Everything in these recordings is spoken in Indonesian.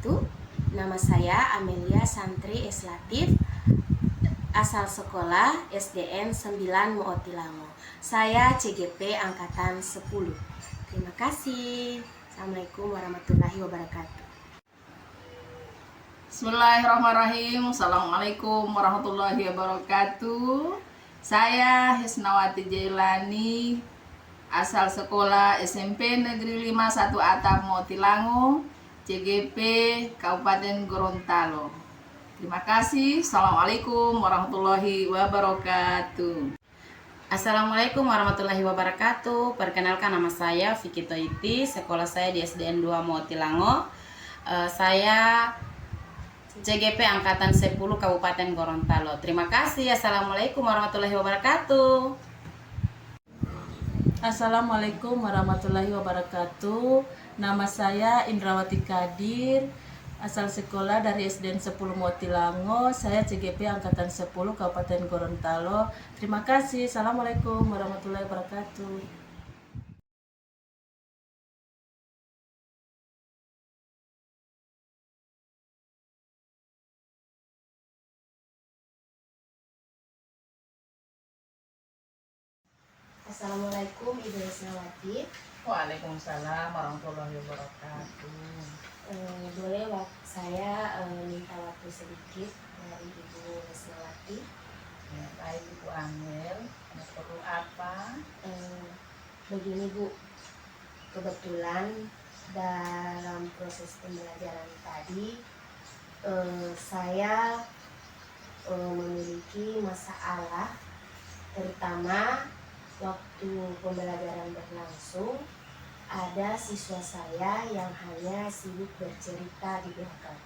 wabarakatuh. Nama saya Amelia Santri S. Latif, asal sekolah SDN 9 Mootilango. Saya CGP angkatan 10. Terima kasih. Assalamualaikum warahmatullahi wabarakatuh. Bismillahirrahmanirrahim. Assalamualaikum warahmatullahi wabarakatuh. Saya Hisnawati Jailani, asal sekolah SMP Negeri 51 Atap Mootilango, CGP Kabupaten Gorontalo. Terima kasih. Assalamualaikum warahmatullahi wabarakatuh. Assalamualaikum warahmatullahi wabarakatuh. Perkenalkan, nama saya Vicky Toiti, sekolah saya di SDN 2 Mootilango. Saya CGP angkatan 10 Kabupaten Gorontalo. Terima kasih. Assalamualaikum warahmatullahi wabarakatuh. Assalamualaikum warahmatullahi wabarakatuh. Nama saya Indrawati Kadir, asal sekolah dari SDN 10 Mootilango. Saya CGP angkatan 10 Kabupaten Gorontalo. Terima kasih. Assalamualaikum warahmatullahi wabarakatuh. Assalamualaikum Ibu Hisnawati. Waalaikumsalam warahmatullahi wabarakatuh. Boleh saya minta waktu sedikit dari Ibu Hisnawati? Ya, baik Ibu Amel, perlu apa? Begini Bu, kebetulan dalam proses pembelajaran tadi saya memiliki masalah, terutama waktu pembelajaran berlangsung ada siswa saya yang hanya sibuk bercerita di belakang.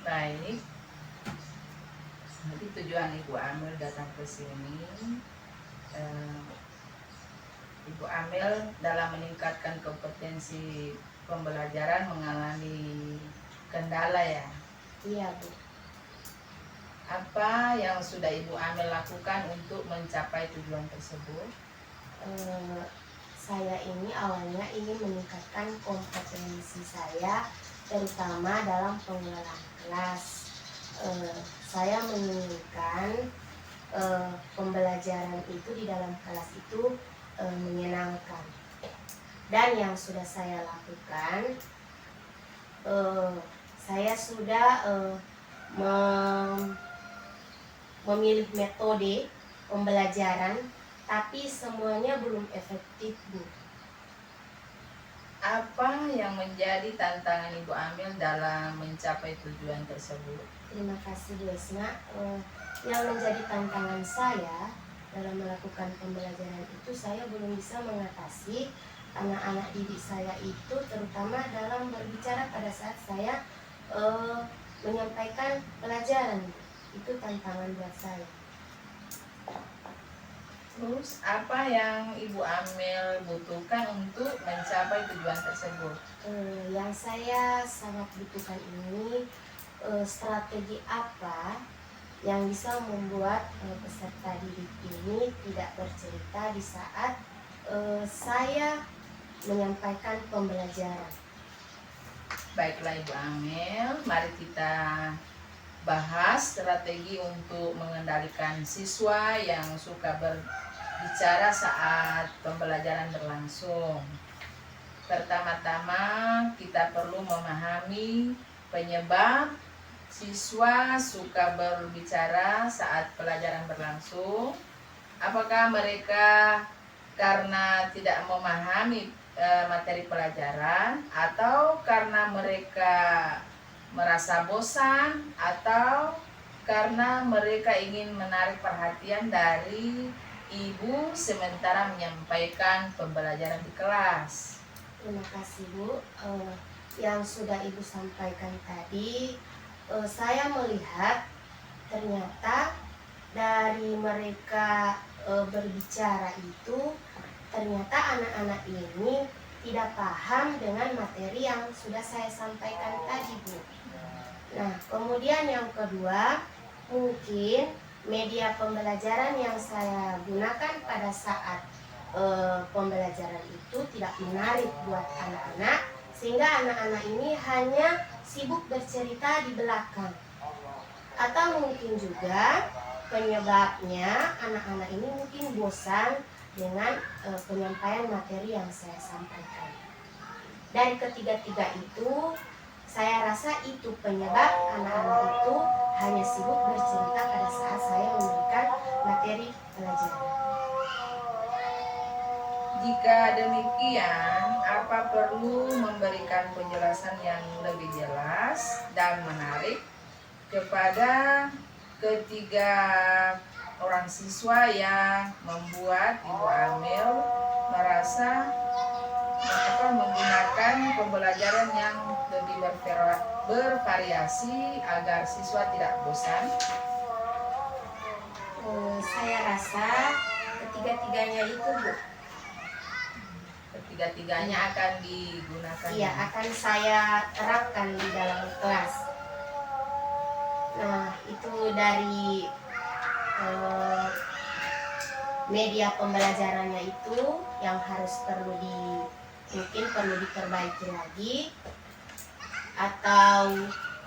Baik. Jadi tujuan Ibu Amel datang ke sini, Ibu Amel dalam meningkatkan kompetensi pembelajaran mengalami kendala ya. Iya Bu. Apa yang sudah Ibu Amel lakukan untuk mencapai tujuan tersebut? Saya ini awalnya ingin meningkatkan kompetensi saya, terutama dalam pengelolaan kelas. Saya menginginkan pembelajaran itu di dalam kelas itu menyenangkan. Dan yang sudah saya lakukan, saya sudah memilih metode pembelajaran, tapi semuanya belum efektif Bu. Apa yang menjadi tantangan Ibu Amel dalam mencapai tujuan tersebut? Terima kasih Bu Esna. Yang menjadi tantangan saya dalam melakukan pembelajaran itu, saya belum bisa mengatasi anak-anak didik saya itu, terutama dalam berbicara pada saat saya menyampaikan pelajaran. Itu tantangan buat saya. Terus apa yang Ibu Amel butuhkan untuk mencapai tujuan tersebut? Yang saya sangat butuhkan ini, strategi apa yang bisa membuat peserta didik ini tidak bercerita di saat saya menyampaikan pembelajaran. Baiklah Ibu Amel, mari kita bahas strategi untuk mengendalikan siswa yang suka berbicara saat pembelajaran berlangsung. Pertama-tama kita perlu memahami penyebab siswa suka berbicara saat pelajaran berlangsung. Apakah mereka karena tidak memahami materi pelajaran, atau karena mereka merasa bosan, atau karena mereka ingin menarik perhatian dari ibu sementara menyampaikan pembelajaran di kelas. Terima kasih Bu. Yang sudah Ibu sampaikan tadi, saya melihat ternyata dari mereka berbicara itu, ternyata anak-anak ini tidak paham dengan materi yang sudah saya sampaikan tadi Bu. Nah, kemudian yang kedua, mungkin media pembelajaran yang saya gunakan pada saat pembelajaran itu tidak menarik buat anak-anak, sehingga anak-anak ini hanya sibuk bercerita di belakang. Atau mungkin juga penyebabnya anak-anak ini mungkin bosan dengan penyampaian materi yang saya sampaikan. Dari ketiga-tiga itu, saya rasa itu penyebab anak-anak itu hanya sibuk bercerita pada saat saya memberikan materi pelajaran. Jika demikian, apa perlu memberikan penjelasan yang lebih jelas dan menarik kepada ketiga orang siswa yang membuat Ibu Amel merasa menggunakan pembelajaran yang lebih bervariasi agar siswa tidak bosan? Saya rasa ketiga-tiganya itu, Bu. Ketiga-tiganya akan digunakan. Iya, akan saya terapkan di dalam kelas. Nah, itu dari media pembelajarannya itu yang mungkin perlu diperbaiki lagi, atau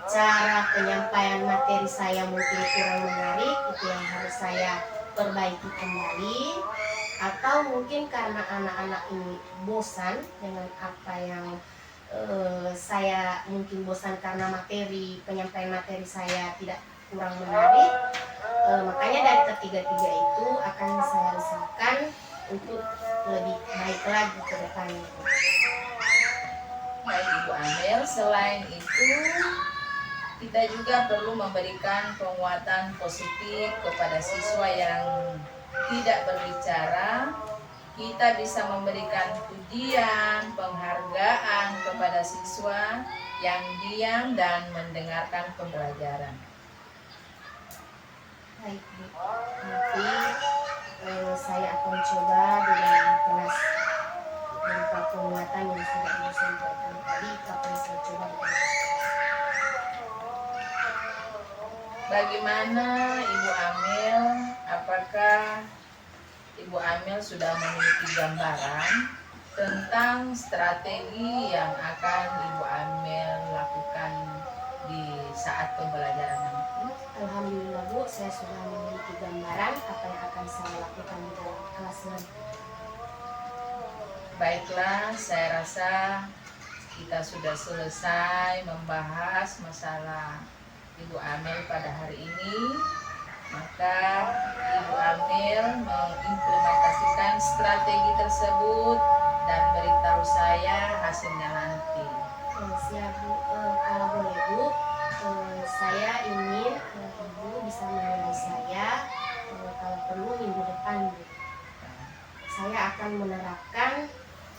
cara penyampaian materi saya mungkin kurang menarik, itu yang harus saya perbaiki kembali. Atau mungkin karena anak-anak ini bosan dengan apa yang saya mungkin bosan karena penyampaian materi saya tidak kurang menarik, makanya dari ketiga-tiga itu akan saya usahakan untuk lebih baik lagi ke depannya. Baik Ibu Amel, selain itu kita juga perlu memberikan penguatan positif kepada siswa yang tidak berbicara. Kita bisa memberikan pujian, penghargaan kepada siswa yang diam dan mendengarkan pembelajaran. Baik, Bu. Nanti saya akan coba di dalam kelas berupa penguatan yang sudah Ibu sampaikan tadi, akan saya coba. Bagaimana Ibu Amel? Apakah Ibu Amel sudah memiliki gambaran tentang strategi yang akan Ibu Amel lakukan di saat pembelajaran nanti? Alhamdulillah, Bu, saya sudah memiliki gambaran apa yang akan saya lakukan di dalam kelas nanti. Baiklah, saya rasa kita sudah selesai membahas masalah Ibu Amel pada hari ini. Maka Ibu Amel mengimplementasikan strategi tersebut dan beritahu saya hasilnya nanti. Siap, Bu. Kalau boleh, Bu, saya ingin Ibu bisa menilai saya kalau perlu minggu depan, Bu. Saya akan menerapkan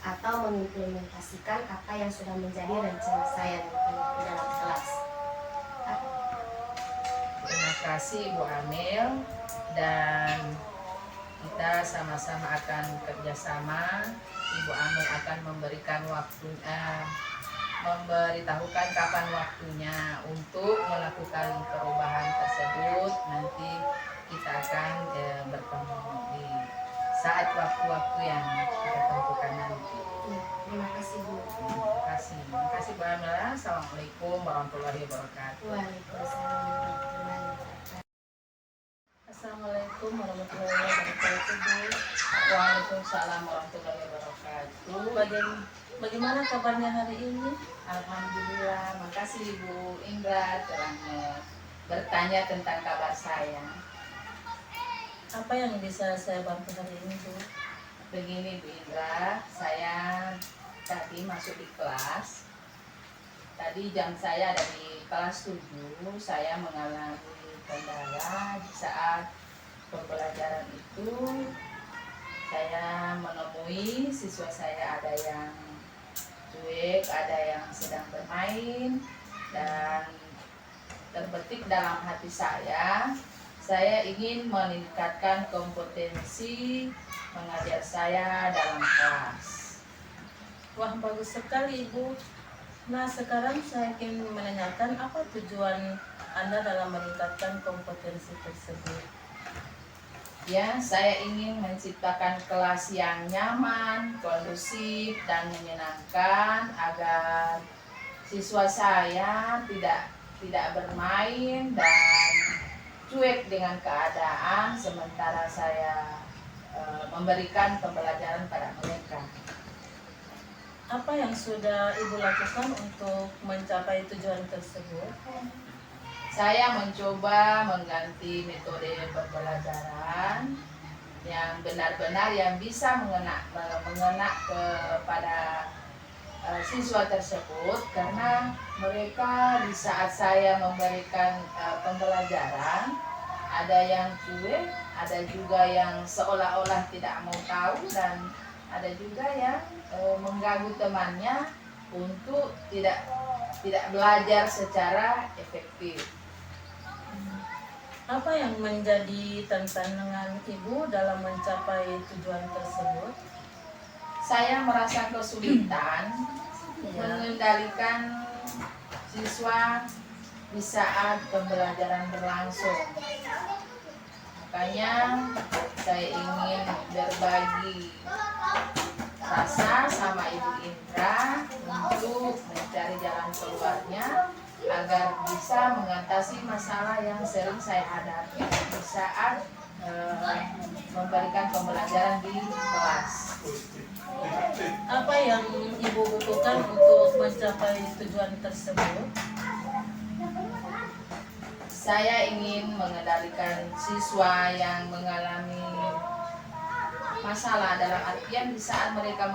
atau mengimplementasikan apa yang sudah menjadi rencana saya di dalam kelas. Terima kasih Ibu Amel, dan kita sama-sama akan kerjasama. Ibu Amel akan memberitahukan kapan waktunya untuk melakukan perubahan tersebut. Nanti kita akan bertemu di saat waktu-waktu yang kita tentukan nanti. Terima kasih, Bu. Terima kasih Bu Amel. Assalamualaikum warahmatullahi wabarakatuh. Waalaikumsalam warahmatullahi wabarakatuh. Assalamualaikum warahmatullahi wabarakatuh, Bu. Waalaikumsalam warahmatullahi wabarakatuh. Bagaimana kabarnya hari ini? Alhamdulillah, makasih Ibu Indra telah bertanya tentang kabar saya. Apa yang bisa saya bantu hari ini, Bu? Begini Bu Indra, saya tadi masuk di kelas. Tadi jam saya dari kelas 7, saya mengalami kendala di saat pembelajaran itu. Saya menemui siswa saya ada yang cuek, ada yang sedang bermain, dan terbetik dalam hati saya ingin meningkatkan kompetensi mengajar saya dalam kelas. Wah, bagus sekali, Ibu. Nah, sekarang saya ingin menanyakan apa tujuan Anda dalam meningkatkan kompetensi tersebut? Ya, saya ingin menciptakan kelas yang nyaman, kondusif, dan menyenangkan agar siswa saya tidak bermain dan cuek dengan keadaan sementara saya memberikan pembelajaran pada mereka. Apa yang sudah Ibu lakukan untuk mencapai tujuan tersebut? Saya mencoba mengganti metode pembelajaran yang benar-benar yang bisa mengena kepada siswa tersebut, karena mereka di saat saya memberikan pembelajaran ada yang cuek, ada juga yang seolah-olah tidak mau tahu, dan ada juga yang mengganggu temannya untuk tidak belajar secara efektif. Apa yang menjadi tantangan Ibu dalam mencapai tujuan tersebut? Saya merasa kesulitan mengendalikan siswa di saat pembelajaran berlangsung. Makanya saya ingin berbagi rasa sama Ibu Indra untuk mencari jalan keluarnya agar bisa mengatasi masalah yang sering saya hadapi di saat memberikan pembelajaran di kelas. Apa yang Ibu butuhkan untuk mencapai tujuan tersebut? Saya ingin mengendalikan siswa yang mengalami masalah dalam artian di saat mereka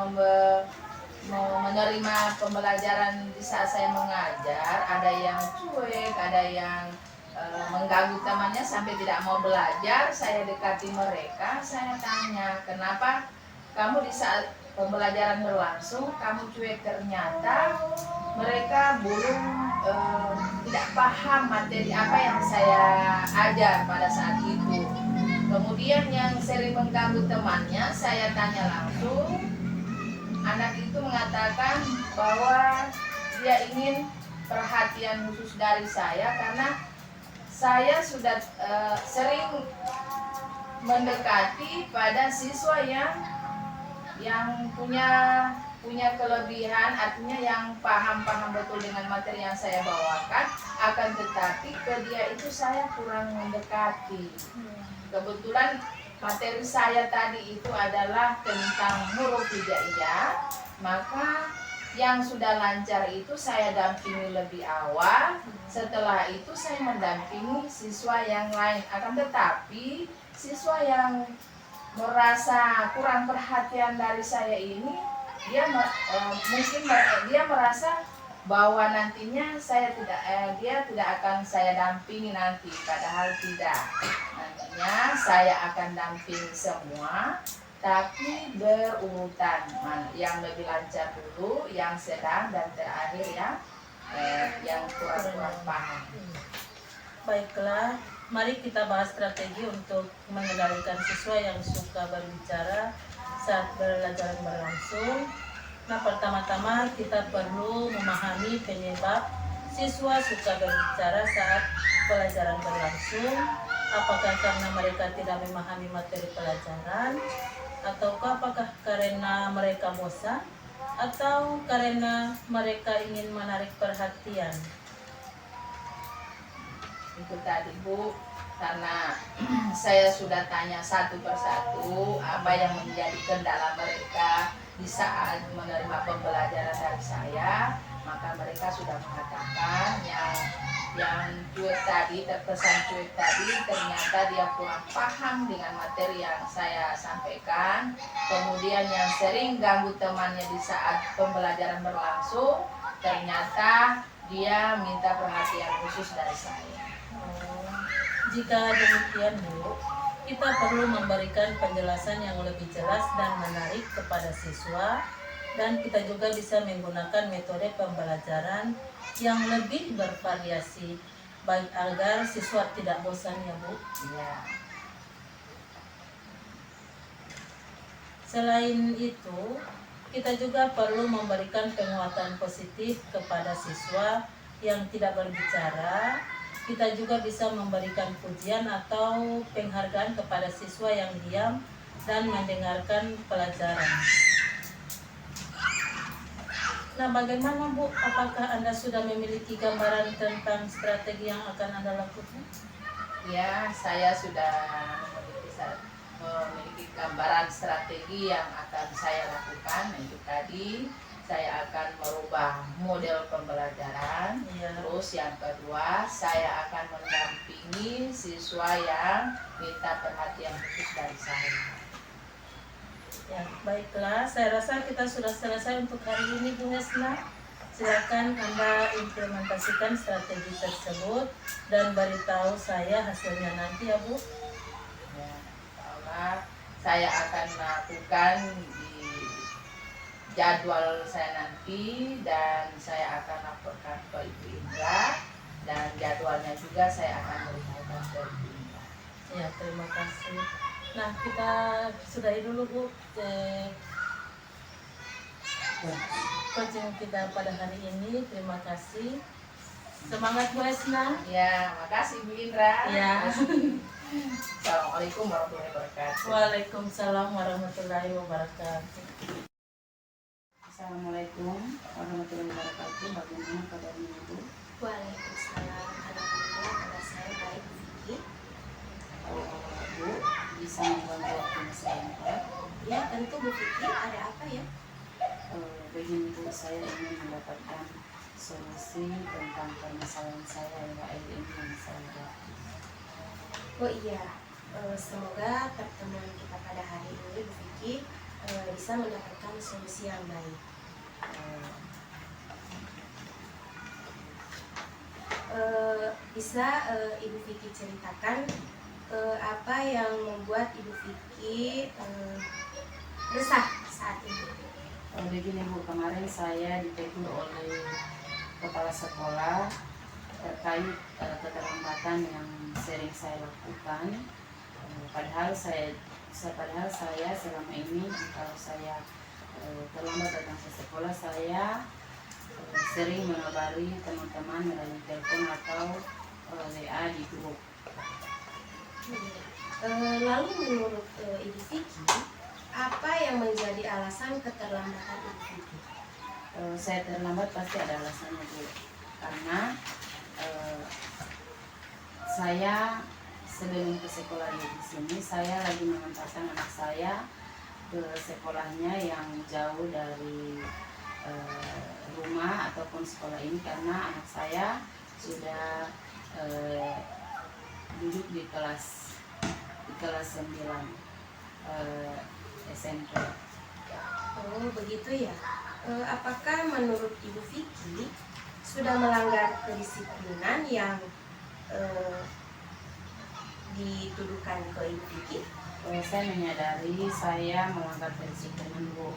menerima pembelajaran di saat saya mengajar, ada yang cuek, ada yang mengganggu temannya sampai tidak mau belajar. Saya dekati mereka, saya tanya, kenapa kamu di saat pembelajaran berlangsung kamu cuek? Ternyata mereka belum tidak paham materi apa yang saya ajar pada saat itu. Kemudian yang sering mengganggu temannya, saya tanya langsung. Anak itu mengatakan bahwa dia ingin perhatian khusus dari saya karena saya sudah sering mendekati pada siswa yang punya kelebihan, artinya yang paham betul dengan materi yang saya bawakan, akan tetapi ke dia itu saya kurang mendekati. Kebetulan materi saya tadi itu adalah tentang huruf hijaiyah, maka yang sudah lancar itu saya dampingi lebih awal. Setelah itu saya mendampingi siswa yang lain. Akan tetapi siswa yang merasa kurang perhatian dari saya ini, mungkin dia merasa bahwa nantinya dia tidak akan saya dampingi nanti, padahal tidak. Nantinya saya akan dampingi semua, tapi berurutan, yang lebih lancar dulu, yang sedang, dan terakhir yang kurang paham. Baiklah, mari kita bahas strategi untuk mengendalikan siswa yang suka berbicara saat pembelajaran berlangsung. Nah, pertama-tama kita perlu memahami penyebab siswa suka berbicara saat pelajaran berlangsung. Apakah karena mereka tidak memahami materi pelajaran, ataukah apakah karena mereka bosan, atau karena mereka ingin menarik perhatian? Itu tadi Bu, karena saya sudah tanya satu persatu apa yang menjadi kendala mereka di saat menerima pembelajaran dari saya, maka mereka sudah mengatakan yang cuek tadi, terkesan cuek tadi, ternyata dia kurang paham dengan materi yang saya sampaikan. Kemudian yang sering ganggu temannya di saat pembelajaran berlangsung, ternyata dia minta perhatian khusus dari saya. Jika demikian Bu, kita perlu memberikan penjelasan yang lebih jelas dan menarik kepada siswa, dan kita juga bisa menggunakan metode pembelajaran yang lebih bervariasi baik agar siswa tidak bosan ya Bu. Ya. Selain itu, kita juga perlu memberikan penguatan positif kepada siswa yang tidak berbicara. kita juga bisa memberikan pujian atau penghargaan kepada siswa yang diam dan mendengarkan pelajaran. Nah, bagaimana Bu? Apakah Anda sudah memiliki gambaran tentang strategi yang akan Anda lakukan? Ya, saya sudah memiliki gambaran strategi yang akan saya lakukan. Itu tadi saya akan merubah model pembelajaran. Iya. Terus yang kedua, saya akan mendampingi siswa yang minta perhatian khusus dari saya. Ya, baiklah. Saya rasa kita sudah selesai untuk hari ini, Bu Hesna. Silakan Anda implementasikan strategi tersebut dan beritahu saya hasilnya nanti ya, Bu. Ya, insya saya akan melakukan di jadwal saya nanti, dan saya akan laporkan ke Ibu Indra, dan jadwalnya juga saya akan beritahukan ke Ibu Indra. Ya, terima kasih. Nah, kita sudahi dulu, Bu, coaching kita pada hari ini. Terima kasih. Semangat Bu Hesna. Ya, makasih Bu Indra. Ya. Assalamualaikum warahmatullahi wabarakatuh. Waalaikumsalam warahmatullahi wabarakatuh. Assalamualaikum warahmatullahi wabarakatuh. Bagaimana kabarnya Ibu? Waalaikumsalam. Alhamdulillah kabar saya baik, Bu Vicky. Bu, bisa membantu waktunya saya Pak? Ya, tentu Bu Vicky. Ada apa ya? Begini Bu, saya ingin mendapatkan solusi tentang permasalahan saya yang akhir ini yang saya hadapi. Oh iya, semoga pertemuan kita pada hari ini Bu Vicky bisa mendapatkan solusi yang baik. Bisa Ibu Vicky ceritakan apa yang membuat Ibu Vicky resah saat ini? Begini Bu, kemarin saya ditegur oleh kepala sekolah terkait keterlambatan yang sering saya lakukan. Padahal saya selama ini kalau saya terlambat datang ke sekolah, saya sering mengabari teman-teman melalui telepon atau WA di grup. Lalu menurut Ibu Vicky, apa yang menjadi alasan keterlambatan Ibu Vicky? Saya terlambat pasti ada alasannya Bu, karena saya sebelum ke sekolah di sini, saya lagi mengantarkan anak saya ke sekolahnya yang jauh dari rumah ataupun sekolah ini, karena anak saya sudah duduk di kelas 9 SMP. Oh begitu ya. Apakah menurut Ibu Vicky sudah melanggar kedisiplinan yang dituduhkan ke Ibu Vicky? Saya menyadari saya melanggar kedisiplinan Bu,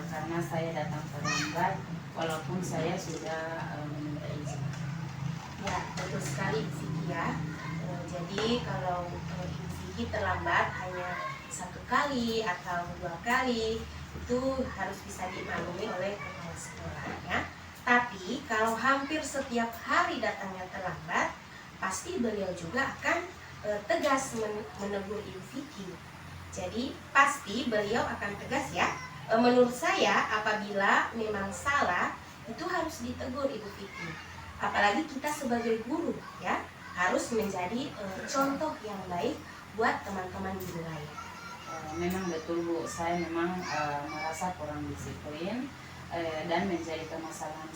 karena saya datang terlambat walaupun saya sudah meminta izin. Ya betul sekali Ibu Vicky ya. Jadi kalau Ibu Vicky terlambat hanya 1 kali atau 2 kali, itu harus bisa dimaklumi oleh kepala sekolahnya. Tapi kalau hampir setiap hari datangnya terlambat, pasti beliau juga akan tegas menegur Ibu Vicky. Jadi pasti beliau akan tegas ya. Menurut saya apabila memang salah itu harus ditegur Ibu Vicky. Apalagi kita sebagai guru ya harus menjadi contoh yang baik buat teman-teman guru lain. Memang betul Bu, saya memang merasa kurang disiplin dan menjadi permasalahan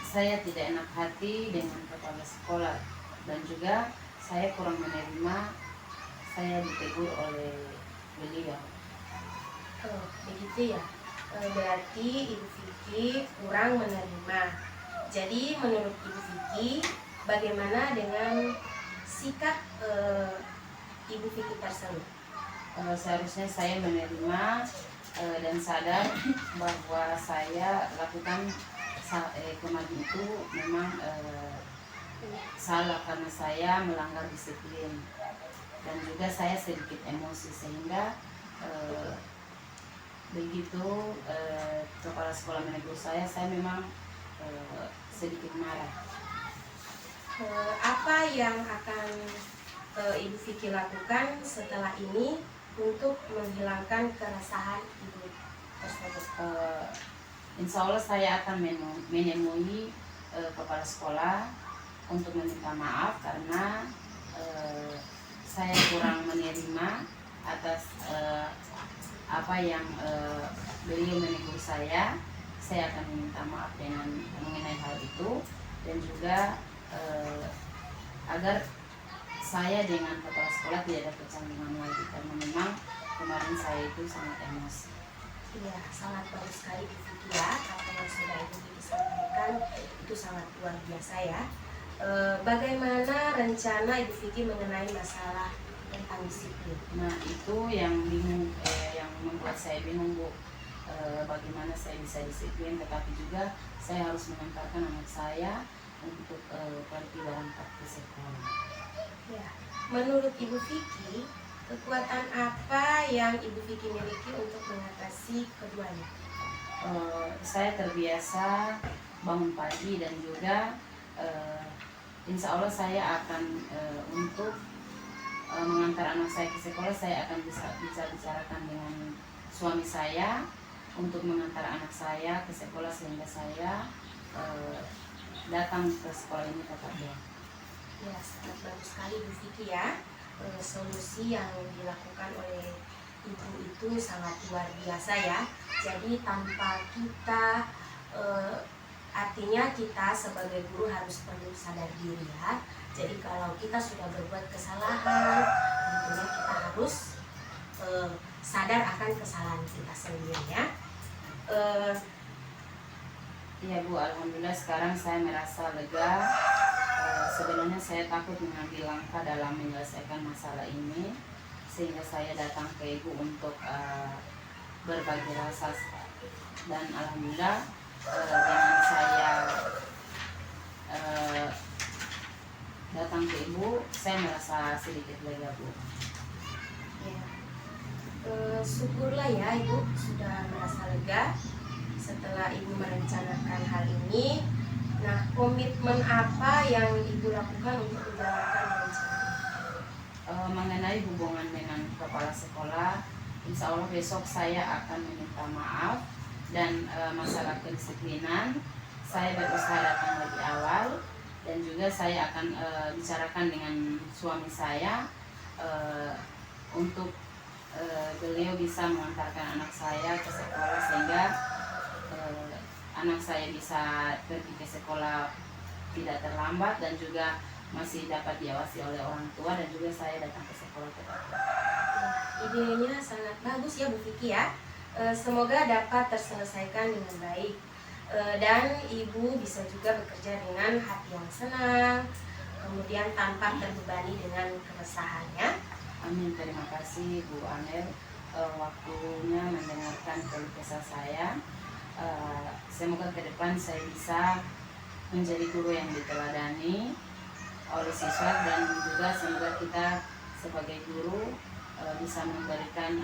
saya tidak enak hati dengan kepala sekolah, dan juga saya kurang menerima saya ditegur oleh beliau. Begitu ya. Berarti Ibu Vicky kurang menerima. Jadi menurut Ibu Vicky, bagaimana dengan sikap Ibu Vicky tersebut? Seharusnya saya menerima dan sadar bahwa saya lakukan kemarin itu memang salah, karena saya melanggar disiplin dan juga saya sedikit emosi, sehingga begitu kepala sekolah menegur saya memang sedikit marah. Apa yang akan Ibu Vicky lakukan setelah ini untuk menghilangkan keresahan Ibu tersebut? Insya Allah saya akan menemui kepala sekolah untuk meminta maaf karena saya kurang menerima atas apa yang beliau menegur saya. Saya akan meminta maaf dengan mengenai hal itu, dan juga agar saya dengan kepala sekolah tidak ada kecanggungan lagi, karena memang kemarin saya itu sangat emosi. Iya, sangat bagus sekali Bu Vicky ya, apa yang sudah Ibu Vicky sampaikan itu sangat luar biasa ya. Bagaimana rencana Ibu Vicky mengenai masalah tentang disiplin? Nah, itu yang bingung, yang membuat saya bingung, Bu. Bagaimana saya bisa disiplin, tetapi juga saya harus mengantarkan anak saya untuk pergi berangkat ke sekolah. Ya, menurut Ibu Vicky, kekuatan apa yang Ibu Vicky miliki untuk mengatasi keduanya? Saya terbiasa bangun pagi, dan juga insya Allah saya akan untuk mengantar anak saya ke sekolah, saya akan bisa bicarakan dengan suami saya untuk mengantar anak saya ke sekolah, sehingga saya datang ke sekolah ini tetap baik. Ya, sangat bagus sekali Bu Vicky ya. Solusi yang dilakukan oleh Ibu itu sangat luar biasa ya. Jadi tanpa kita artinya kita sebagai guru harus perlu sadar diri ya. Jadi kalau kita sudah berbuat kesalahan, tentunya kita harus sadar akan kesalahan kita sendiri ya. Iya Bu, alhamdulillah sekarang saya merasa lega. Sebenarnya saya takut mengambil langkah dalam menyelesaikan masalah ini, sehingga saya datang ke Ibu untuk berbagi rasa, dan alhamdulillah dengan saya datang ke Ibu, saya merasa sedikit lega Bu. Ya. Syukurlah ya Ibu sudah merasa lega setelah Ibu merencanakan hal ini. Nah, komitmen apa yang Ibu lakukan untuk menjalankan rencana? Mengenai hubungan dengan kepala sekolah, insya Allah besok saya akan meminta maaf, dan masalah kedisiplinan saya berusaha datang lebih awal, dan juga saya akan bicarakan dengan suami saya untuk beliau bisa mengantarkan anak saya ke sekolah, sehingga anak saya bisa pergi ke sekolah tidak terlambat, dan juga masih dapat diawasi oleh orang tua, dan juga saya datang ke sekolah tepat. Idenya sangat bagus ya Bu Vicky ya. Semoga dapat terselesaikan dengan baik, dan Ibu bisa juga bekerja dengan hati yang senang, kemudian tanpa terbebani dengan keresahannya. Amin, terima kasih Bu Amel waktunya mendengarkan keluh kesah saya. Semoga ke depan saya bisa menjadi guru yang diteladani oleh siswa, dan juga semoga kita sebagai guru bisa memberikan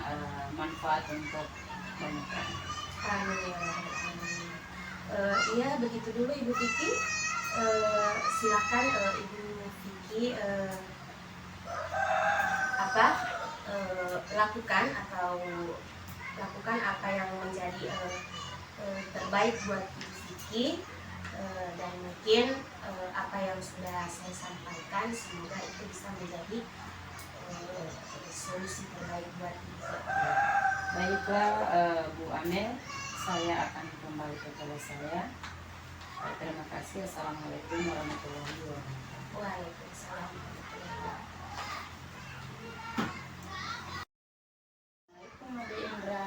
manfaat untuk banyak orang. Amin ya Rabbal Alamin. Iya, begitu dulu Ibu Vicky. Silakan Ibu Vicky lakukan apa yang menjadi terbaik buat Ibu Vicky, dan mungkin apa yang sudah saya sampaikan semoga itu bisa menjadi solusi terbaik buat Ibu Vicky. Baiklah Bu Amel, saya akan kembali ke kelas saya. Terima kasih. Assalamualaikum warahmatullahi wabarakatuh. Waalaikumsalam warahmatullahi wabarakatuh. Assalamualaikum Adik Indra.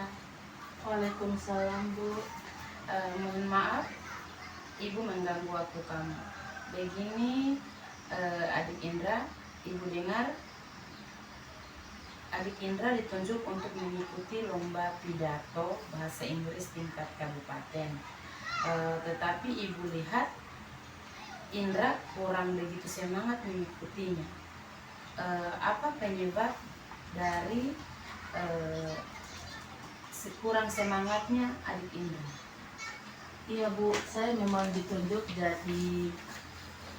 Waalaikumsalam Bu. Mohon maaf Ibu mengganggu waktu kamu. Begini Adik Indra, Ibu dengar Adik Indra ditunjuk untuk mengikuti lomba pidato bahasa Inggris tingkat kabupaten. Tetapi Ibu lihat Indra kurang begitu semangat mengikutinya. Apa penyebab dari kurang semangatnya Adik Indra? Iya Bu, saya memang ditunjuk jadi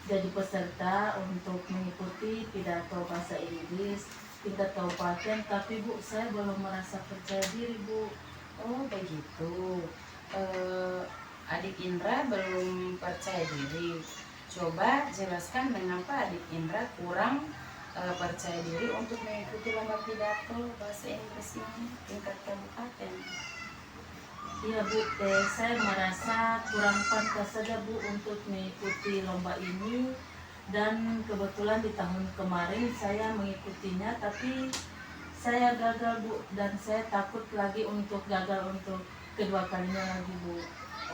jadi peserta untuk mengikuti pidato bahasa Inggris tingkat kabupaten, tapi Bu, saya belum merasa percaya diri, Bu. Oh begitu. Adik Indra belum percaya diri. Coba jelaskan mengapa adik Indra kurang percaya diri untuk mengikuti lomba pidato bahasa Inggris ini tingkat kabupaten. Iya Bu, saya merasa kurang pantas saja Bu untuk mengikuti lomba ini, dan kebetulan di tahun kemarin saya mengikutinya tapi saya gagal Bu, dan saya takut lagi untuk gagal untuk kedua kalinya lagi Bu.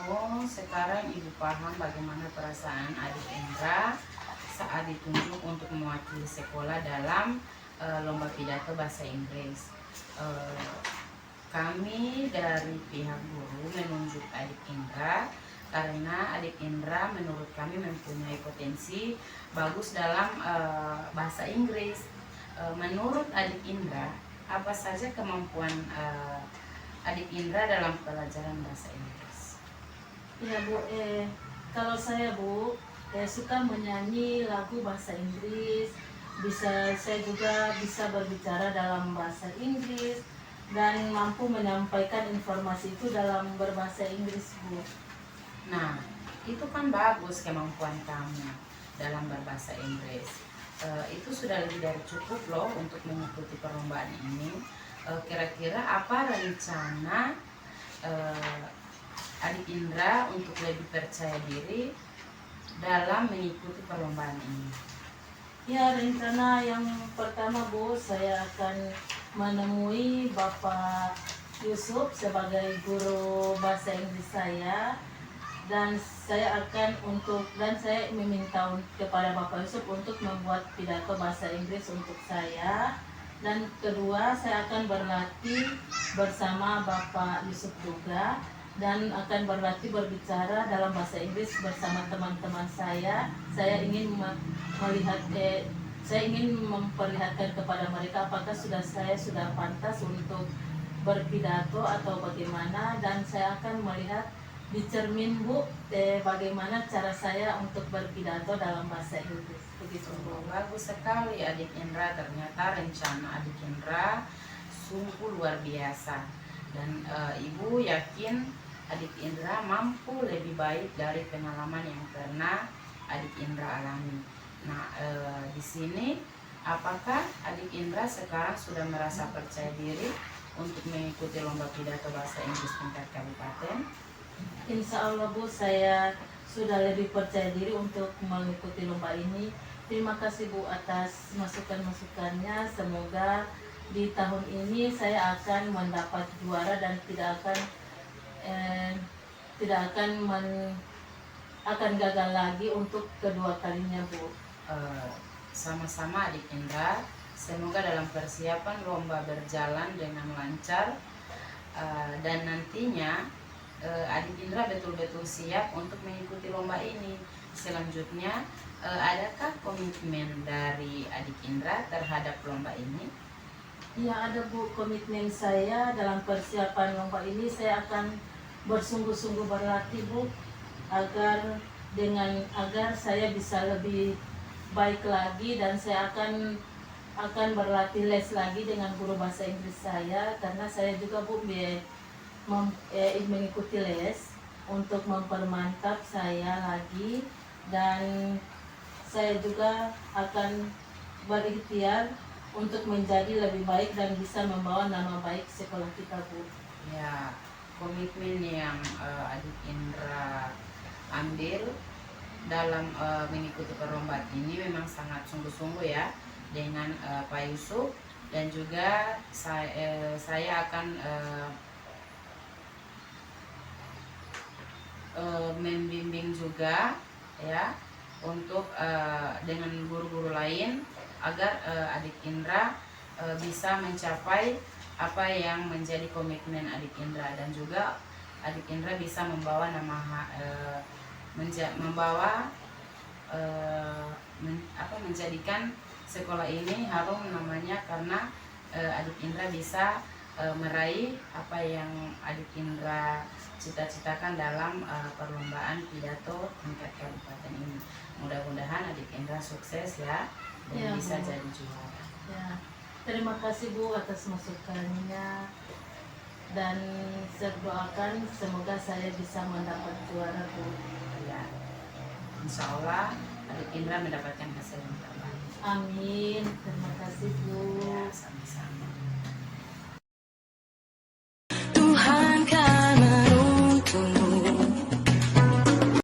Oh, sekarang Ibu paham bagaimana perasaan adik Indra saat ditunjuk untuk mewakili sekolah dalam lomba pidato bahasa Inggris. Kami dari pihak guru menunjuk adik Indra karena adik Indra menurut kami mempunyai potensi bagus dalam bahasa Inggris. Menurut adik Indra, apa saja kemampuan adik Indra dalam pelajaran bahasa Inggris? Iya Bu, kalau saya Bu, suka menyanyi lagu bahasa Inggris, saya juga bisa berbicara dalam bahasa Inggris, dan mampu menyampaikan informasi itu dalam berbahasa Inggris Bu. Nah, itu kan bagus kemampuan kamu dalam berbahasa Inggris. Itu sudah lebih dari cukup loh untuk mengikuti perlombaan ini. Kira-kira apa rencana adik Indra untuk lebih percaya diri dalam mengikuti perlombaan ini? Ya, rencana yang pertama Bu, saya akan menemui Bapak Yusuf sebagai guru bahasa Inggris saya, dan saya meminta kepada Bapak Yusuf untuk membuat pidato bahasa Inggris untuk saya. Dan kedua, saya akan berlatih bersama Bapak Yusuf juga, dan akan berlatih berbicara dalam bahasa Inggris bersama teman-teman saya. Saya ingin memperlihatkan kepada mereka apakah saya sudah pantas untuk berpidato atau bagaimana, dan saya akan melihat di cermin Bu, bagaimana cara saya untuk berpidato dalam bahasa Inggris. Begitu Bu. Bagus sekali adik Indra, ternyata rencana adik Indra sungguh luar biasa, dan Ibu yakin adik Indra mampu lebih baik dari pengalaman yang pernah adik Indra alami. Nah, di sini apakah adik Indra sekarang sudah merasa percaya diri untuk mengikuti lomba pidato bahasa Inggris tingkat kabupaten? Insya Allah Bu, saya sudah lebih percaya diri untuk mengikuti lomba ini. Terima kasih Bu atas masukan-masukannya. Semoga di tahun ini saya akan mendapat juara dan akan gagal lagi untuk kedua kalinya Bu. Sama-sama adik Indra, semoga dalam persiapan lomba berjalan dengan lancar, dan nantinya adik Indra betul-betul siap untuk mengikuti lomba ini. Selanjutnya, adakah komitmen dari adik Indra terhadap lomba ini? Ya, ada Bu, komitmen saya dalam persiapan lomba ini. Saya akan bersungguh-sungguh berlatih Bu, agar saya bisa lebih baik lagi, dan saya akan berlatih les lagi dengan guru bahasa Inggris saya, karena saya juga Bu mengikuti les untuk mempermantap saya lagi, dan saya juga akan berikhtiar untuk menjadi lebih baik dan bisa membawa nama baik sekolah kita Bu. Ya, komitmen yang adik Indra ambil dalam mengikuti perlombaan ini memang sangat sungguh-sungguh ya, dengan Pak Yusuf, dan juga saya akan membimbing juga ya untuk dengan guru-guru lain agar adik Indra bisa mencapai apa yang menjadi komitmen adik Indra, dan juga adik Indra bisa membawa menjadikan sekolah ini harum namanya, karena adik Indra bisa meraih apa yang adik Indra cita-citakan dalam perlombaan pidato tingkat kabupaten ini. Mudah-mudahan adik Indra sukses ya dan Ya, bisa Bu. jadi juara. Ya, terima kasih Bu atas masukannya, dan saya doakan semoga saya bisa mendapat juara Bu. Ya, insya Allah adik Indra mendapatkan hasil yang terbaik. Amin. Terima kasih Bu.